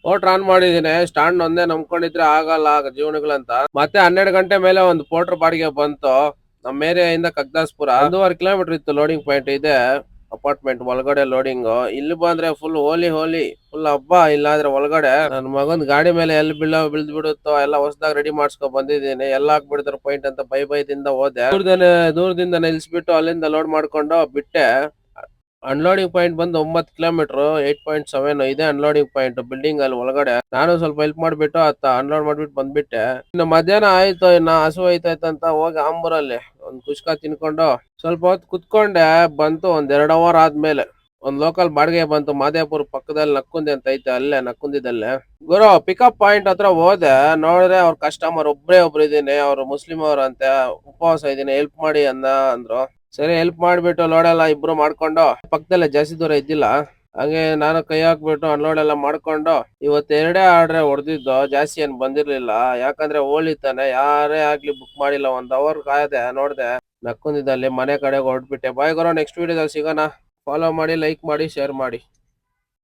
Motor on ಮಾಡಿದೀನಿ. Stand ಒಂದೇ ನಂಬ್ಕೊಂಡಿದ್ರೆ ಆಗಲ್ಲ ಜೀವನಗಳಂತ. ಮತ್ತೆ 12 ಗಂಟೆ ಮೇಲೆ ಒಂದು ಪೋರ್ಟರ್ ಬಾಡಿಗೆ ಬಂತು. ನಮ್ಮ ಏರಿಯಾದಿಂದ ಕಗ್ದಾಸ್ಪುರ 1.5 ಕಿಲೋಮೀಟರ್ ಇತ್ತು. ಲೋಡಿಂಗ್ ಪಾಯಿಂಟ್ ಇದೆ, ಅಪಾರ್ಟ್ಮೆಂಟ್ ಒಳಗಡೆ ಲೋಡಿಂಗ್. ಇಲ್ಲಿ ಬಂದ್ರೆ ಫುಲ್ ಹೋಲಿ ಫುಲ್ ಹಬ್ಬ. ಇಲ್ಲಾಂದ್ರೆ ಒಳಗಡೆ ನನ್ನ ಮಗನ್ ಗಾಡಿ ಮೇಲೆ ಎಲ್ಲಿ ಬಿಳ್ದ್ ಬಿಡುತ್ತೋ ಎಲ್ಲ ಹೊಸದಾಗ ರೆಡಿ ಮಾಡ್ಸ್ಕೊ ಬಂದಿದ್ದೀನಿ. ಎಲ್ಲ ಹಾಕ್ಬಿಡ್ತಾರ ಪಾಯಿಂಟ್ ಅಂತ ಬೈದಿಂದ ಹೋದೆ. ದೂರದಿಂದ ನಿಲ್ಸ್ಬಿಟ್ಟು ಅಲ್ಲಿಂದ ಲೋಡ್ ಮಾಡ್ಕೊಂಡು ಬಿಟ್ಟೆ. ಅನ್ಲೋಡಿಂಗ್ ಪಾಯಿಂಟ್ ಬಂದು 9 ಕಿಲೋಮೀಟರ್, 8.7 ಇದೆ ಅನ್ಲೋಡಿಂಗ್ ಪಾಯಿಂಟ್. ಬಿಲ್ಡಿಂಗ್ ಅಲ್ಲಿ ಒಳಗಡೆ ನಾನು ಸ್ವಲ್ಪ ಹೆಲ್ಪ್ ಮಾಡ್ಬಿಟ್ಟು ಅನ್ಲೋಡ್ ಮಾಡ್ಬಿಟ್ಟು ಬಂದ್ಬಿಟ್ಟೆ. ಇನ್ನು ಮಧ್ಯಾಹ್ನ ಆಯ್ತು, ಇನ್ನ ಹಸು ಐತಾಯ್ತಂತ ಹೋಗಿ ಆಂಬೂರಲ್ಲಿ ಒಂದ್ ಕುಷ್ಕ ತಿನ್ಕೊಂಡು ಸ್ವಲ್ಪ ಹೊತ್ತು ಕುತ್ಕೊಂಡೆ. ಬಂತು ಒಂದ್ 2 ಅವರ್ ಆದ್ಮೇಲೆ ಒಂದ್ ಲೋಕಲ್ ಬಾಡಿಗೆ ಬಂತು. ಮಾದೇಪುರ ಪಕ್ಕದಲ್ಲಿ ನಕ್ಕುಂದಿ ಅಂತ ಐತೆ, ಅಲ್ಲೇ ನಕ್ಕುಂದಿದಲ್ಲೇ ಗುರು ಪಿಕಪ್ ಪಾಯಿಂಟ್ ಹತ್ರ ಹೋದೆ. ನೋಡಿದ್ರೆ ಅವ್ರ ಕಸ್ಟಮರ್ ಒಬ್ರು ಇದೀನಿ, ಅವ್ರು ಮುಸ್ಲಿಂ ಅವ್ರಂತೆ, ಉಪವಾಸ ಇದೀನಿ, ಹೆಲ್ಪ್ ಮಾಡಿ ಅಂದ್ರು. ಸರಿ ಹೆಲ್ಪ್ ಮಾಡ್ಬಿಟ್ಟು ಲೋಡ್ ಎಲ್ಲ ಇಬ್ರು ಮಾಡ್ಕೊಂಡು, ಪಕ್ಕದಲ್ಲೇ ಜಾಸ್ತಿ ದೂರ ಇದ್ದಿಲ್ಲ, ಹಂಗೆ ನಾನು ಕೈ ಹಾಕ್ಬಿಟ್ಟು ಅನ್ಲೋಡ್ ಎಲ್ಲ ಮಾಡ್ಕೊಂಡು. ಇವತ್ತು 2 ಆರ್ಡ್ರೆ ಹೊಡೆದಿದ್ದು, ಜಾಸ್ತಿ ಏನ್ ಬಂದಿರ್ಲಿಲ್ಲ. ಯಾಕಂದ್ರೆ ಹೋಳಿತಾನೆ, ಯಾರೇ ಆಗ್ಲಿ ಬುಕ್ ಮಾಡಿಲ್ಲ. 1 ಅವರ್ ಕಾಯ್ದೆ. ನೋಡ್ದೆ ನಕ್ಕುಂದಿದ್ದಲ್ಲಿ ಮನೆ ಕಡೆಗೆ ಹೊರಟ್ಬಿಟ್ಟೆ. ಬಾಯ್ ಗುರು, ನೆಕ್ಸ್ಟ್ ವಿಡಿಯೋದಲ್ಲಿ ಸಿಗೋಣ. ಫಾಲೋ ಮಾಡಿ, ಲೈಕ್ ಮಾಡಿ, ಶೇರ್ ಮಾಡಿ.